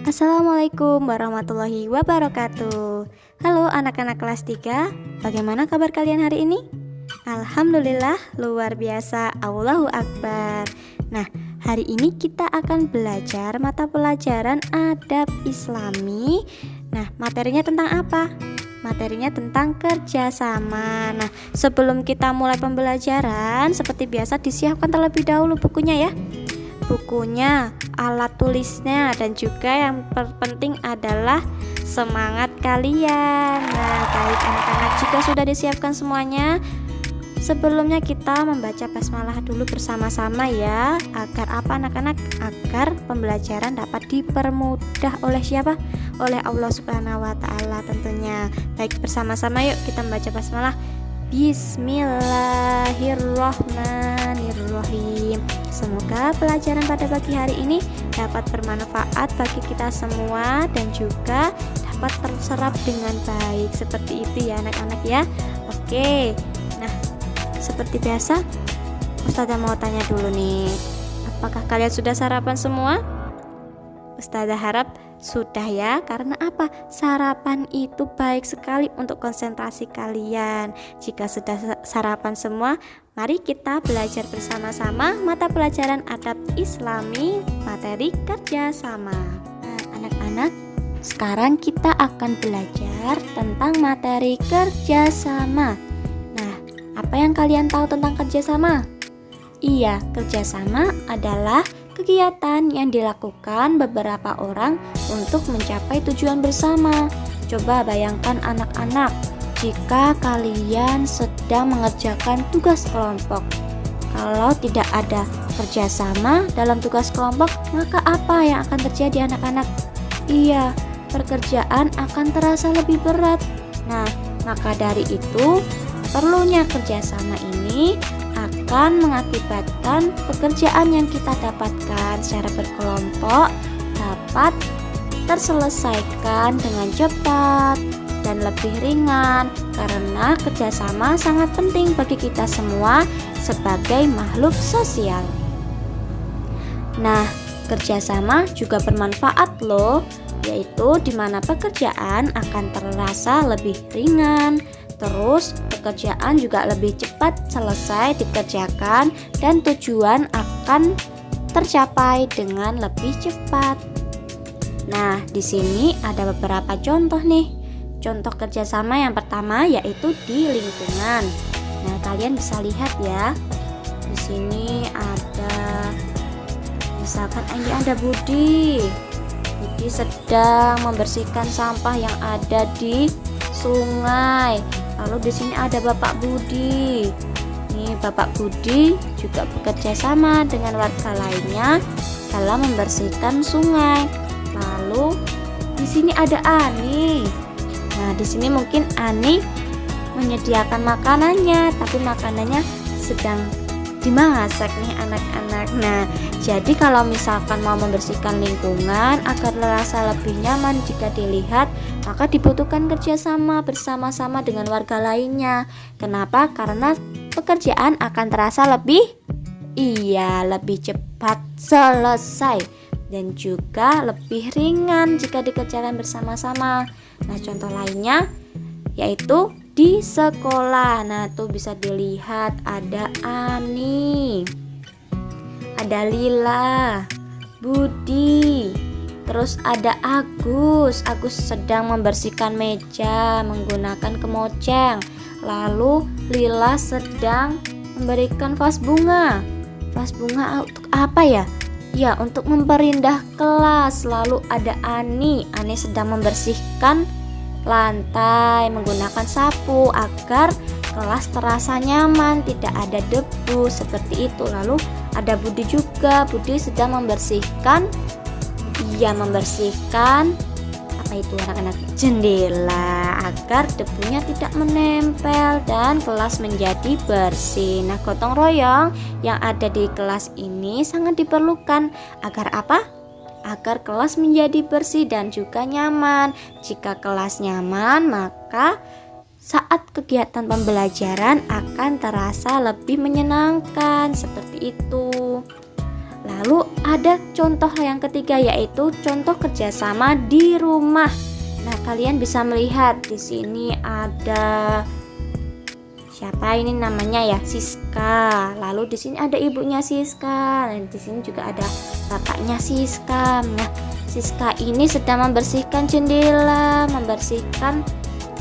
Assalamualaikum warahmatullahi wabarakatuh. Halo anak-anak kelas 3, bagaimana kabar kalian hari ini? Alhamdulillah, luar biasa, Allahu Akbar. Nah, hari ini kita akan belajar mata pelajaran adab Islami. Nah, materinya tentang apa? Materinya tentang kerjasama. Nah, sebelum kita mulai pembelajaran, seperti biasa disiapkan terlebih dahulu bukunya ya. Bukunya, alat tulisnya, dan juga yang terpenting adalah semangat kalian. Nah, baik anak-anak, jika sudah disiapkan semuanya, sebelumnya kita membaca basmalah dulu bersama-sama ya. Agar apa anak-anak? Agar pembelajaran dapat dipermudah oleh siapa? Oleh Allah Subhanahu wa Ta'ala tentunya. Baik, bersama-sama yuk kita membaca basmalah. Bismillahirrahmanirrahim. Semoga pelajaran pada pagi hari ini dapat bermanfaat bagi kita semua dan juga dapat terserap dengan baik. Seperti itu ya anak-anak ya. Oke. Nah, seperti biasa Ustazah mau tanya dulu nih, apakah kalian sudah sarapan semua? Ustazah harap sudah ya, karena apa? Sarapan itu baik sekali untuk konsentrasi kalian. Jika sudah sarapan semua, mari kita belajar bersama-sama mata pelajaran adab Islami materi kerjasama. Nah, anak-anak, sekarang kita akan belajar tentang materi kerjasama. Nah, apa yang kalian tahu tentang kerjasama? Iya, kerjasama adalah kegiatan yang dilakukan beberapa orang untuk mencapai tujuan bersama. Coba bayangkan anak-anak, jika kalian sedang mengerjakan tugas kelompok. Kalau tidak ada kerjasama dalam tugas kelompok, maka apa yang akan terjadi anak-anak? Iya, pekerjaan akan terasa lebih berat. Nah, maka dari itu, perlunya kerjasama ini akan mengakibatkan pekerjaan yang kita dapatkan secara berkelompok dapat terselesaikan dengan cepat dan lebih ringan, karena kerjasama sangat penting bagi kita semua sebagai makhluk sosial. Nah, kerjasama juga bermanfaat loh, yaitu di mana pekerjaan akan terasa lebih ringan. Terus pekerjaan juga lebih cepat selesai dikerjakan dan tujuan akan tercapai dengan lebih cepat. Nah, di sini ada beberapa contoh nih. Contoh kerjasama yang pertama yaitu di lingkungan. Nah, kalian bisa lihat ya. Di sini ada, misalkan ini ada Budi. Budi sedang membersihkan sampah yang ada di sungai. Lalu di sini ada Bapak Budi. Nih, Bapak Budi juga bekerja sama dengan warga lainnya dalam membersihkan sungai. Lalu di sini ada Ani. Nah, di sini mungkin Ani menyediakan makanannya, tapi makanannya sedang dimasak nih anak-anak. Nah, jadi kalau misalkan mau membersihkan lingkungan agar terasa lebih nyaman jika dilihat, maka dibutuhkan kerjasama bersama-sama dengan warga lainnya. Kenapa? Karena pekerjaan akan terasa lebih cepat selesai dan juga lebih ringan jika dikerjakan bersama-sama. Nah, contoh lainnya yaitu di sekolah. Nah, tuh bisa dilihat ada Ani, ada Lila, Budi, terus ada Agus. Agus sedang membersihkan meja menggunakan kemoceng. Lalu Lila sedang memberikan vas bunga. Vas bunga untuk apa ya? Ya, untuk memperindah kelas. Lalu ada Ani. Ani sedang membersihkan lantai menggunakan sapu agar kelas terasa nyaman, tidak ada debu seperti itu. Lalu ada Budi juga. Budi sedang membersihkan apa itu anak-anak? Jendela agar debunya tidak menempel dan kelas menjadi bersih. Nah, gotong royong yang ada di kelas ini sangat diperlukan agar apa? Agar kelas menjadi bersih dan juga nyaman. Jika kelas nyaman, maka saat kegiatan pembelajaran akan terasa lebih menyenangkan. Seperti itu. Lalu ada contoh yang ketiga, yaitu contoh kerjasama di rumah. Nah, kalian bisa melihat di sini ada siapa ini namanya ya, Siska. Lalu di sini ada ibunya Siska. Dan di sini juga ada bapaknya Siska. Nah, Siska ini sedang membersihkan jendela, membersihkan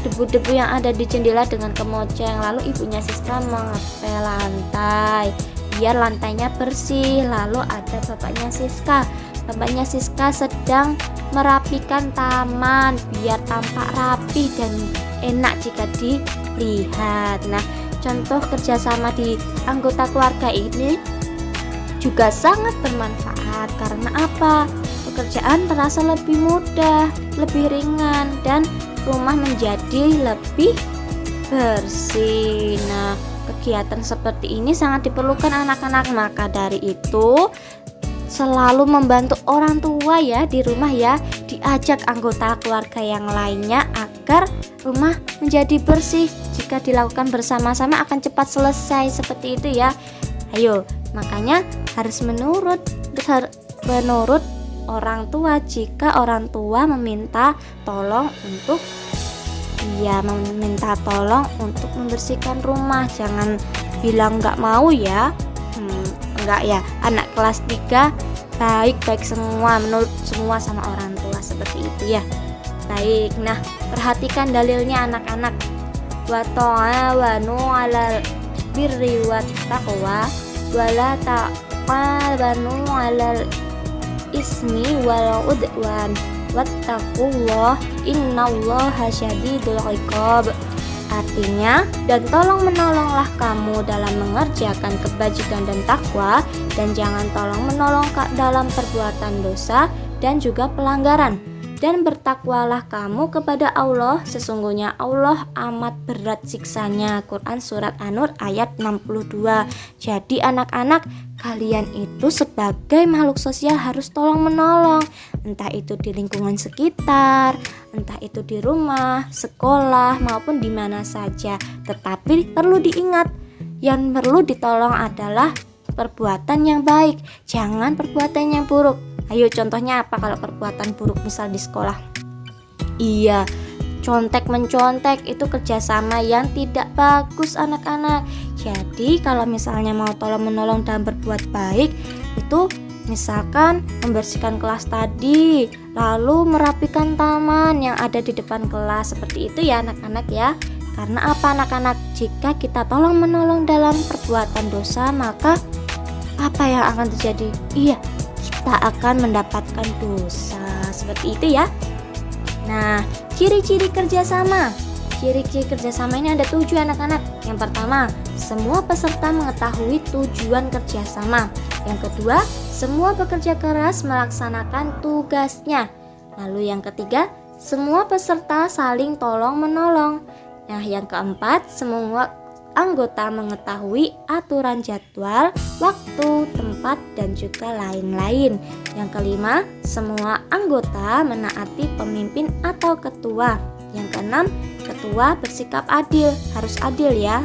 debu-debu yang ada di jendela dengan kemoceng. Lalu ibunya Siska mengepel lantai biar lantainya bersih. Lalu ada bapaknya Siska. Bapaknya Siska sedang merapikan taman biar tampak rapi dan enak jika dilihat. Nah, contoh kerjasama di anggota keluarga ini juga sangat bermanfaat. Karena apa? Pekerjaan terasa lebih mudah, lebih ringan, dan rumah menjadi lebih bersih. Nah, kegiatan seperti ini sangat diperlukan anak-anak. Maka dari itu selalu membantu orang tua ya di rumah ya, diajak anggota keluarga yang lainnya agar rumah menjadi bersih. Jika dilakukan bersama-sama akan cepat selesai, seperti itu ya. Ayo, makanya harus menurut orang tua. Jika orang tua meminta tolong untuk membersihkan rumah, jangan bilang nggak mau ya. Enggak ya, anak kelas 3 baik-baik semua, menurut semua sama orang tua, seperti itu ya. Baik, nah perhatikan dalilnya anak-anak. Wa ta'awanu 'alal birri wat taqwa wa la ta'awanu 'alal ismi wal udwan wattaqullah innallaha syadidul 'iqab. Artinya, dan tolong menolonglah kamu dalam mengerjakan kebajikan dan takwa, dan jangan tolong menolong dalam perbuatan dosa dan juga pelanggaran. Dan bertakwalah kamu kepada Allah, sesungguhnya Allah amat berat siksanya. Quran Surat An-Nur ayat 62. Jadi anak-anak, kalian itu sebagai makhluk sosial harus tolong menolong, entah itu di lingkungan sekitar, entah itu di rumah, sekolah, maupun di mana saja. Tetapi perlu diingat, yang perlu ditolong adalah perbuatan yang baik, jangan perbuatan yang buruk. Ayo, contohnya apa kalau perbuatan buruk misal di sekolah? Iya, contek mencontek itu kerjasama yang tidak bagus anak-anak. Jadi kalau misalnya mau tolong menolong dan berbuat baik, itu misalkan membersihkan kelas tadi, lalu merapikan taman yang ada di depan kelas, seperti itu ya anak-anak ya. Karena apa anak-anak? Jika kita tolong menolong dalam perbuatan dosa, maka apa yang akan terjadi? Iya, kita akan mendapatkan dosa, seperti itu ya. Nah, ciri-ciri kerjasama. Ciri-ciri kerjasama ini ada 7 anak-anak. Yang pertama, semua peserta mengetahui tujuan kerjasama. Yang kedua, semua bekerja keras melaksanakan tugasnya. Lalu yang ketiga, semua peserta saling tolong-menolong. Nah, yang keempat, semua anggota mengetahui aturan jadwal, waktu, tempat, dan juga lain-lain. Yang kelima, semua anggota menaati pemimpin atau ketua. Yang keenam, ketua bersikap adil, harus adil ya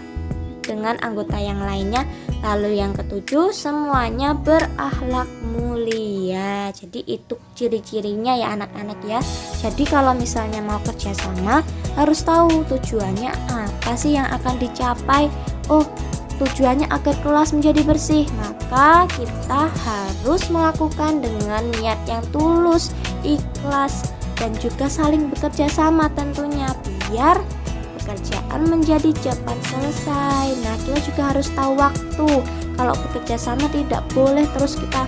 dengan anggota yang lainnya. Lalu yang ketujuh, semuanya berakhlak mulia. Jadi itu ciri-cirinya ya anak-anak ya. Jadi kalau misalnya mau kerjasama, harus tahu tujuannya apa sih yang akan dicapai. Oh, tujuannya agar kelas menjadi bersih, maka kita harus melakukan dengan niat yang tulus, ikhlas, dan juga saling bekerja sama tentunya, biar pekerjaan menjadi cepat selesai. Nah, kita juga harus tahu waktu. Kalau bekerja sama tidak boleh terus kita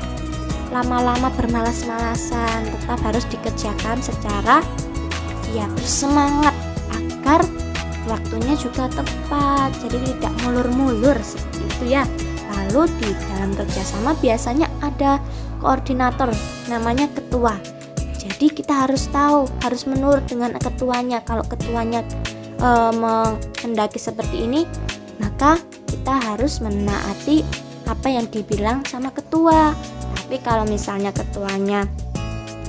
lama-lama bermalas-malasan, tetap harus dikerjakan secara bersemangat agar waktunya juga tepat, jadi tidak mulur-mulur, seperti itu ya. Lalu di dalam kerjasama biasanya ada koordinator, namanya ketua. Jadi kita harus tahu, harus menurut dengan ketuanya. Kalau ketuanya menghendaki seperti ini, maka kita harus menaati apa yang dibilang sama ketua. Tapi kalau misalnya ketuanya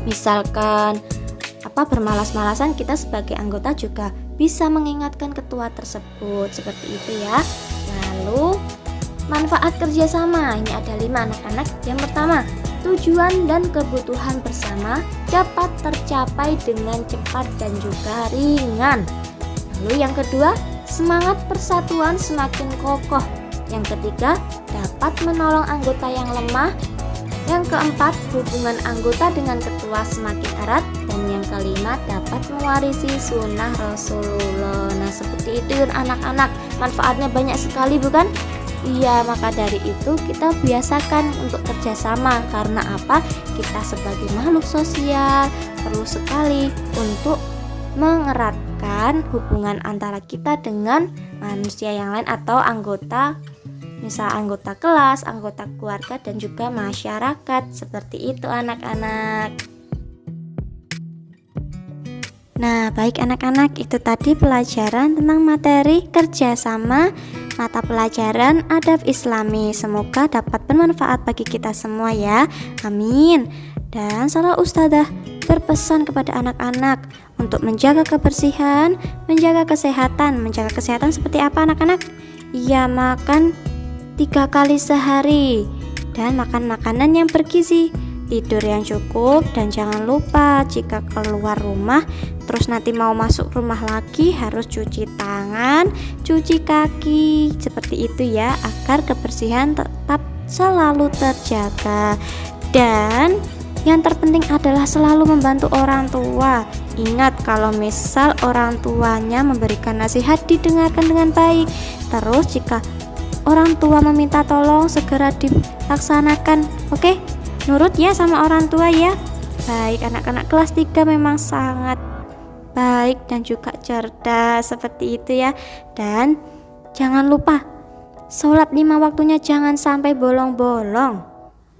misalkan bermalas-malasan, kita sebagai anggota juga bisa mengingatkan ketua tersebut, seperti itu ya. Lalu manfaat kerjasama, ini ada 5 anak-anak. Yang pertama, tujuan dan kebutuhan bersama dapat tercapai dengan cepat dan juga ringan. Lalu yang kedua, semangat persatuan semakin kokoh. Yang ketiga, dapat menolong anggota yang lemah. Yang keempat, hubungan anggota dengan ketua semakin erat. Dan yang kelima, dapat mewarisi sunnah Rasulullah. Nah, seperti itu anak-anak, manfaatnya banyak sekali bukan? Iya, maka dari itu kita biasakan untuk kerjasama. Karena apa? Kita sebagai makhluk sosial perlu sekali untuk mengeratkan hubungan antara kita dengan manusia yang lain atau anggota, misal anggota kelas, anggota keluarga, dan juga masyarakat. Seperti itu anak-anak. Nah, baik anak-anak, itu tadi pelajaran tentang materi kerjasama mata pelajaran adab Islami. Semoga dapat bermanfaat bagi kita semua ya. Amin. Dan salah ustadzah berpesan kepada anak-anak untuk menjaga kebersihan, menjaga kesehatan. Menjaga kesehatan seperti apa anak-anak? Iya, makan 3 kali sehari dan makan makanan yang bergizi, tidur yang cukup, dan jangan lupa jika keluar rumah terus nanti mau masuk rumah lagi harus cuci tangan, cuci kaki, seperti itu ya, agar kebersihan tetap selalu terjaga. Dan yang terpenting adalah selalu membantu orang tua. Ingat, kalau misal orang tuanya memberikan nasihat didengarkan dengan baik. Terus jika orang tua meminta tolong segera dilaksanakan. Oke? Nurut ya sama orang tua ya. Baik, anak-anak kelas 3 memang sangat baik dan juga cerdas, seperti itu ya. Dan jangan lupa sholat 5 waktunya jangan sampai bolong-bolong.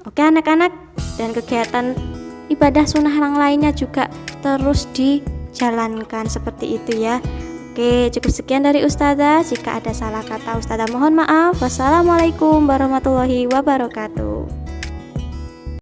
Oke anak-anak, dan kegiatan ibadah sunnah yang lainnya juga terus dijalankan, seperti itu ya. Oke, cukup sekian dari ustadzah. Jika ada salah kata ustadzah mohon maaf. Wassalamualaikum warahmatullahi wabarakatuh.